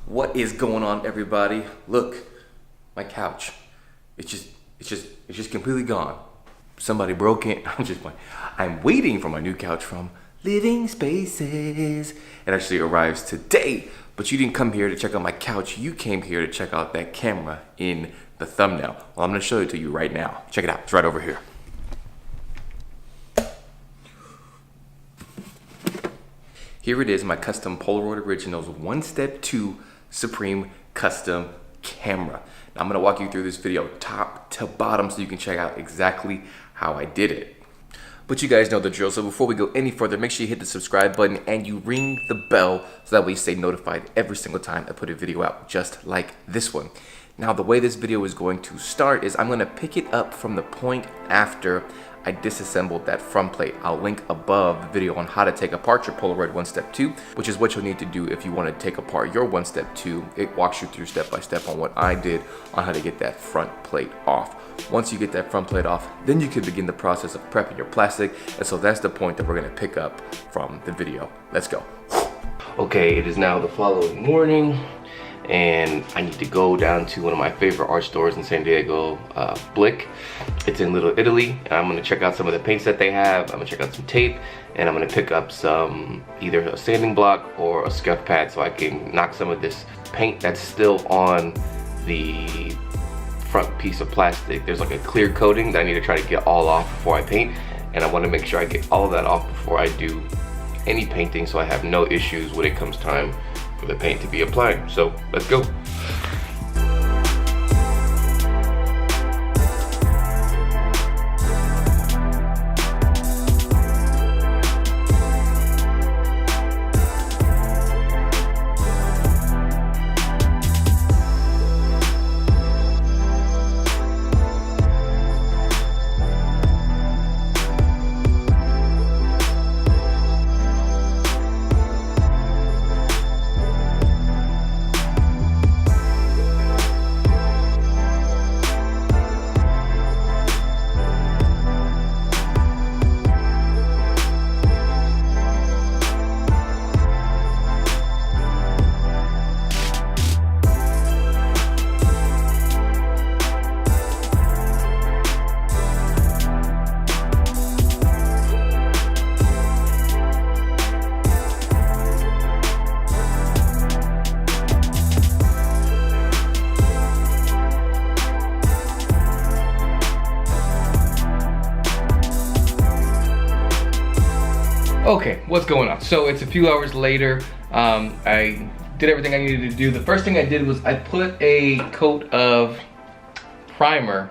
What is going on, everybody? Look, my couch. It's just completely gone. Somebody broke it. I'm just playing. I'm waiting for my new couch from Living Spaces. It actually arrives today, but you didn't come here to check out my couch. You came here to check out that camera in the thumbnail. Well, I'm gonna show it to you right now. Check it out, it's right over here. Here it is, my custom Polaroid Originals OneStep 2 Supreme Custom Camera. Now, I'm gonna walk you through this video top to bottom so you can check out exactly how I did it. But you guys know the drill, so before we go any further, make sure you hit the subscribe button and you ring the bell so that way you stay notified every single time I put a video out, just like this one. Now, the way this video is going to start is I'm gonna pick it up from the point after I disassembled that front plate. I'll link above the video on how to take apart your Polaroid OneStep 2, which is what you'll need to do if you want to take apart your OneStep 2. It walks you through step by step on what I did on how to get that front plate off. Once you get that front plate off, then you can begin the process of prepping your plastic. And so that's the point that we're gonna pick up from the video. Let's go. Okay, it is now the following morning, and I need to go down to one of my favorite art stores in San Diego, Blick. It's in Little Italy, and I'm gonna check out some of the paints that they have. I'm gonna check out some tape, and I'm gonna pick up some, either a sanding block or a scuff pad so I can knock some of this paint that's still on the front piece of plastic. There's like a clear coating that I need to try to get all off before I paint, and I wanna make sure I get all of that off before I do any painting so I have no issues when it comes time for the paint to be applied. So let's go. Okay, what's going on? So it's a few hours later. I did everything I needed to do. The first thing I did was I put a coat of primer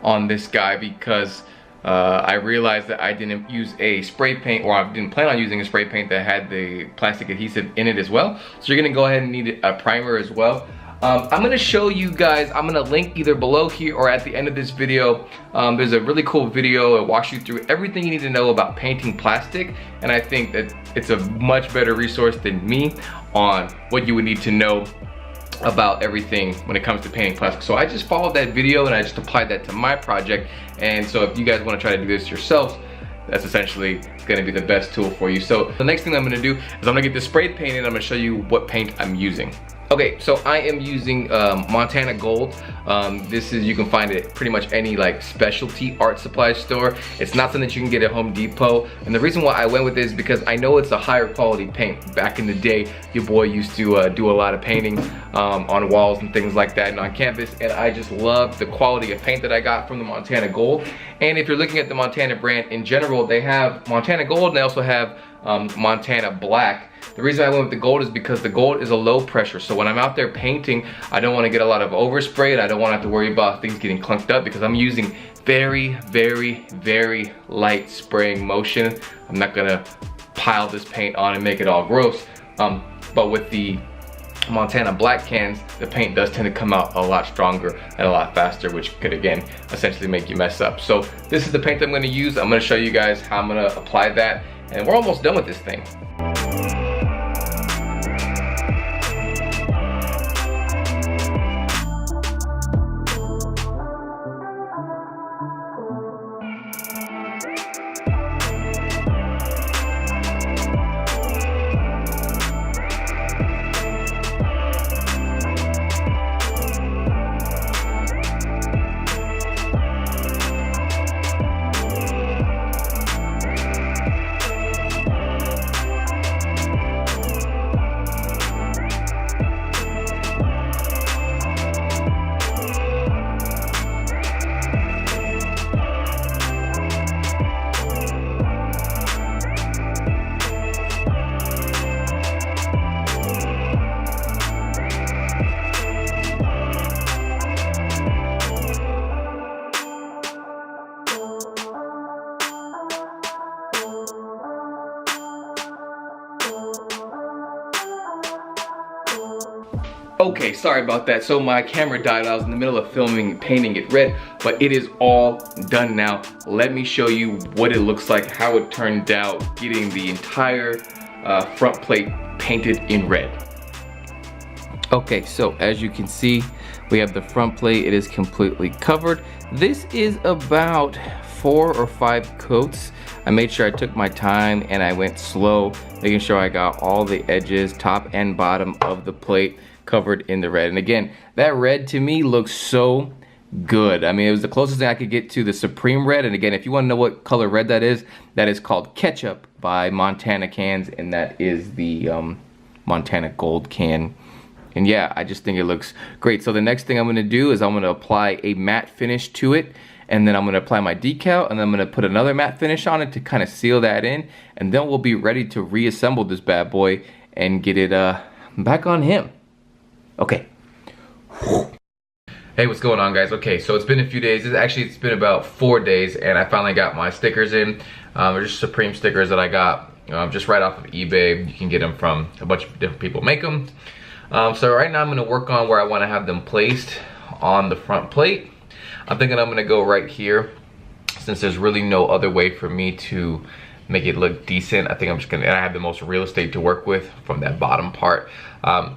on this guy because I realized that I didn't use a spray paint, or I didn't plan on using a spray paint that had the plastic adhesive in it as well. So you're gonna go ahead and need a primer as well. I'm gonna show you guys, I'm gonna link either below here or at the end of this video. There's a really cool video. It walks you through everything you need to know about painting plastic, and I think that it's a much better resource than me on what you would need to know about everything when it comes to painting plastic. So I just followed that video and I just applied that to my project. And so if you guys wanna try to do this yourselves, that's essentially gonna be the best tool for you. So the next thing I'm gonna do is I'm gonna get the spray paint and I'm gonna show you what paint I'm using. Okay, so I am using Montana Gold. This is, you can find it pretty much any like specialty art supply store. It's not something that you can get at Home Depot. And the reason why I went with this is because I know it's a higher quality paint. Back in the day, your boy used to do a lot of painting on walls and things like that and on canvas. And I just love the quality of paint that I got from the Montana Gold. And if you're looking at the Montana brand in general, they have Montana Gold and they also have Montana Black. The reason I went with the gold is because the gold is a low pressure. So when I'm out there painting, I don't want to get a lot of overspray and I don't want to have to worry about things getting clunked up because I'm using very, very, very light spraying motion. I'm not gonna pile this paint on and make it all gross. But with the Montana Black cans, the paint does tend to come out a lot stronger and a lot faster, which could again essentially make you mess up. So this is the paint that I'm gonna use. I'm gonna show you guys how I'm gonna apply that, and we're almost done with this thing. Okay, sorry about that. So my camera died. I was in the middle of filming, painting it red, but it is all done now. Let me show you what it looks like, how it turned out, getting the entire front plate painted in red. Okay, so as you can see, we have the front plate. It is completely covered. This is about 4 or 5 coats. I made sure I took my time and I went slow, making sure I got all the edges, top and bottom of the plate covered in the red. And again, that red to me looks so good. I mean, it was the closest thing I could get to the Supreme red. And again, if you want to know what color red that is called Ketchup by Montana Cans, and that is the Montana Gold can. And yeah, I just think it looks great. So the next thing I'm gonna do is I'm gonna apply a matte finish to it, and then I'm gonna apply my decal, and then I'm gonna put another matte finish on it to kind of seal that in, and then we'll be ready to reassemble this bad boy and get it back on him. Okay. Hey, what's going on, guys? Okay, so it's been a few days. It's been about 4 days, and I finally got my stickers in. They're just Supreme stickers that I got just right off of eBay. You can get them from a bunch of different people make them. So right now I'm gonna work on where I wanna have them placed on the front plate. I'm thinking I'm gonna go right here, since there's really no other way for me to make it look decent. I think I'm just gonna, and I have the most real estate to work with from that bottom part.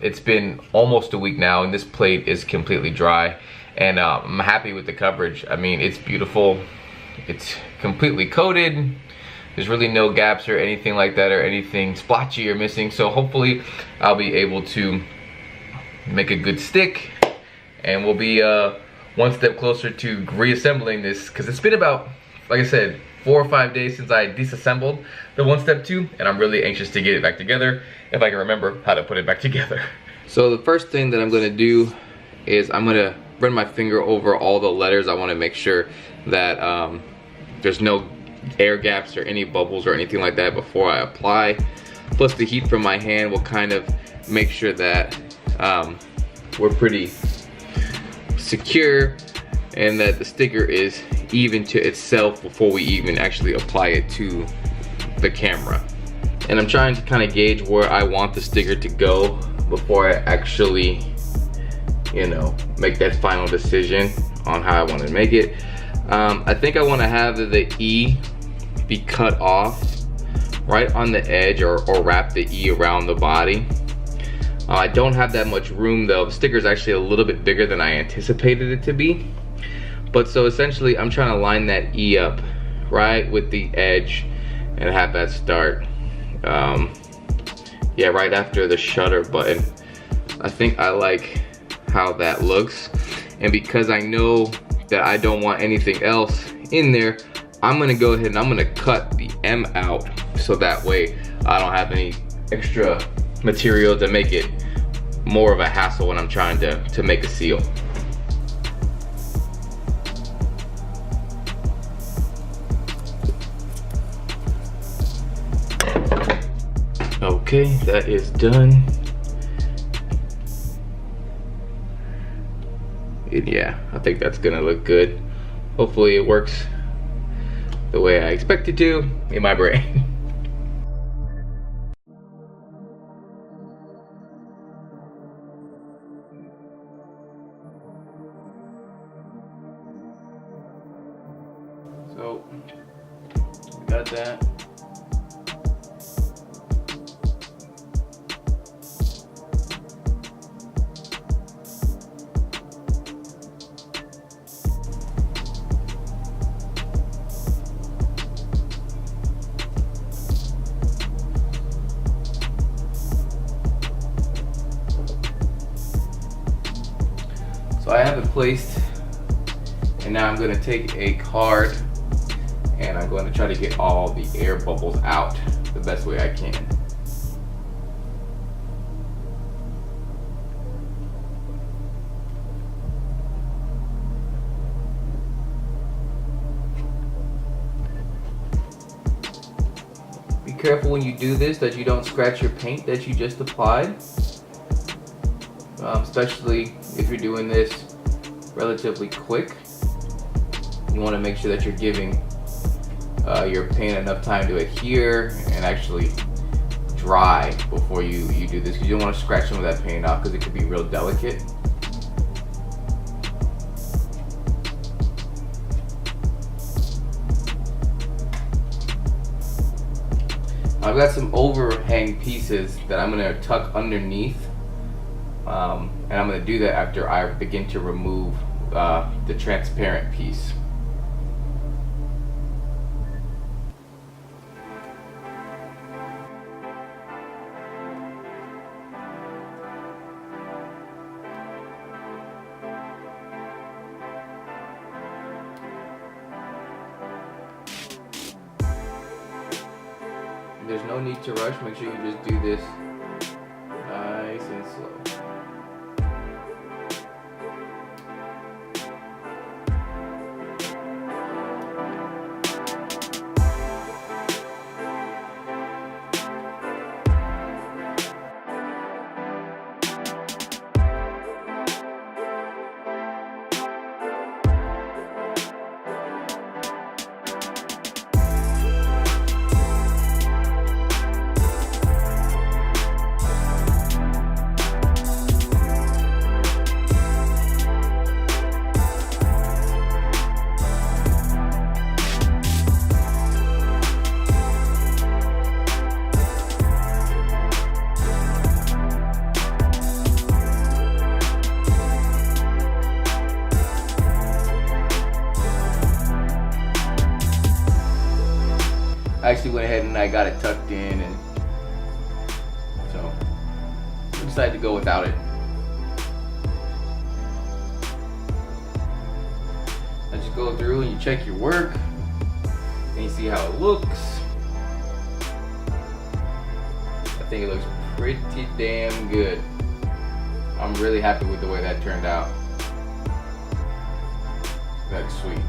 It's been almost a week now, and this plate is completely dry, and I'm happy with the coverage. I mean, it's beautiful. It's completely coated. There's really no gaps or anything like that, or anything splotchy or missing. So hopefully I'll be able to make a good stick, and we'll be one step closer to reassembling this, because it's been about, like I said, 4 or 5 days since I disassembled the OneStep 2, and I'm really anxious to get it back together, if I can remember how to put it back together. So the first thing that I'm gonna do is I'm gonna run my finger over all the letters. I wanna make sure that there's no air gaps or any bubbles or anything like that before I apply. Plus the heat from my hand will kind of make sure that we're pretty secure and that the sticker is even to itself before we even actually apply it to the camera. And I'm trying to kind of gauge where I want the sticker to go before I actually, you know, make that final decision on how I want to make it. I think I want to have the E be cut off right on the edge, or wrap the E around the body. I don't have that much room though. The sticker is actually a little bit bigger than I anticipated it to be. But so essentially I'm trying to line that E up right with the edge and have that start yeah, right after the shutter button. I think I like how that looks, and because I know that I don't want anything else in there, I'm gonna go ahead and I'm gonna cut the M out, so that way I don't have any extra material to make it more of a hassle when I'm trying to make a seal. Okay, that is done. And yeah, I think that's gonna look good. Hopefully it works the way I expect it to in my brain. So, we got that. So I have it placed, and now I'm going to take a card and I'm going to try to get all the air bubbles out the best way I can. Be careful when you do this that you don't scratch your paint that you just applied. Especially if you're doing this relatively quick. You want to make sure that you're giving your paint enough time to adhere and actually dry before you do this, because you don't want to scratch some of that paint off because it could be real delicate. I've got some overhang pieces that I'm gonna tuck underneath, and I'm gonna do that after I begin to remove the transparent piece. There's no need to rush. Make sure you just do this nice and slow. I actually went ahead and I got it tucked in, and so I decided to go without it. I just go through and you check your work and you see how it looks. I think it looks pretty damn good. I'm really happy with the way that turned out. That's sweet.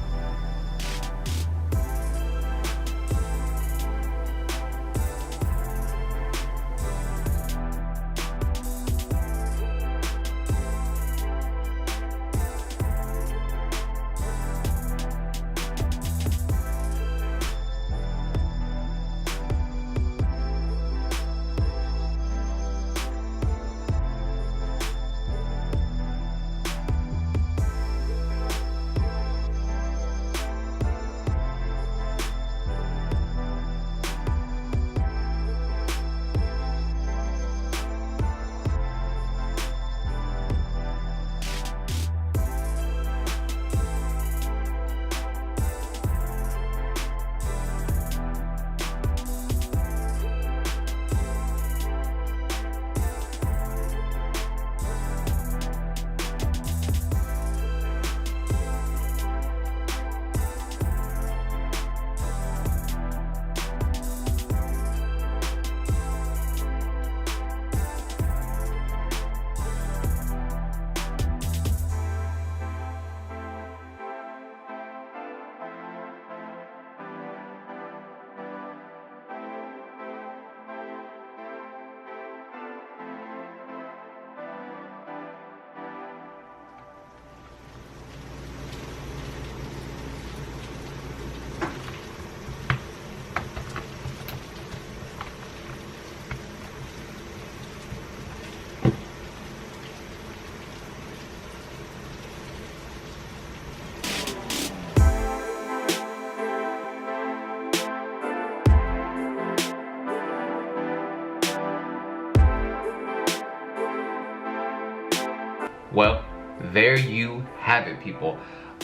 Well, there you have it, people.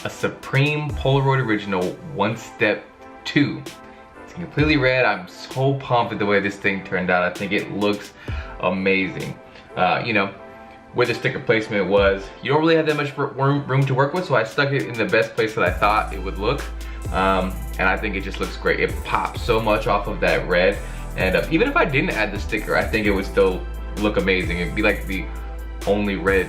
A Supreme Polaroid Original OneStep 2. It's completely red. I'm so pumped with the way this thing turned out. I think it looks amazing. You know, where the sticker placement was, you don't really have that much room to work with, so I stuck it in the best place that I thought it would look. And I think it just looks great. It pops so much off of that red. And even if I didn't add the sticker, I think it would still look amazing. It'd be like the only red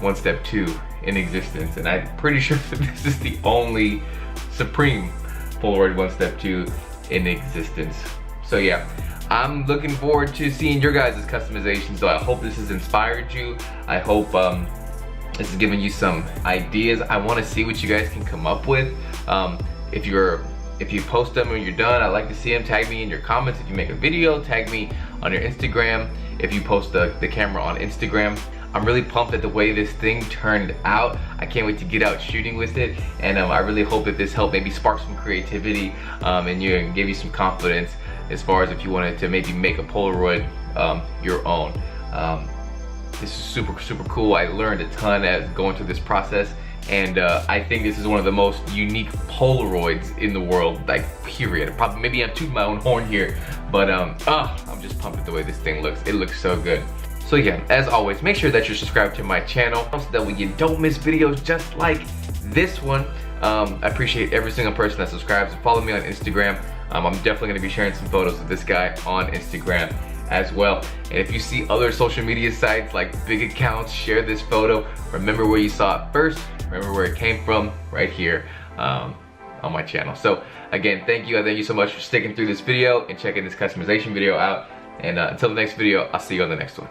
OneStep 2 in existence, and I'm pretty sure that this is the only Supreme Polaroid OneStep 2 in existence. So yeah, I'm looking forward to seeing your guys' customizations. So I hope this has inspired you. I hope this has given you some ideas. I want to see what you guys can come up with. If you're if you post them when you're done, I'd like to see them. Tag me in your comments. If you make a video, tag me on your Instagram. If you post the camera on Instagram. I'm really pumped at the way this thing turned out. I can't wait to get out shooting with it, and I really hope that this helped maybe spark some creativity and give you some confidence as far as if you wanted to maybe make a Polaroid your own. This is super cool. I learned a ton as going through this process, and I think this is one of the most unique Polaroids in the world, like period. Probably maybe I'm tooting my own horn here, but I'm just pumped at the way this thing looks. It looks so good. So yeah, as always, make sure that you're subscribed to my channel so that way you don't miss videos just like this one. I appreciate every single person that subscribes. Follow me on Instagram. I'm definitely gonna be sharing some photos of this guy on Instagram as well. And if you see other social media sites like big accounts share this photo, remember where you saw it first, remember where it came from, right here on my channel. So again, thank you. I thank you so much for sticking through this video and checking this customization video out. And until the next video, I'll see you on the next one.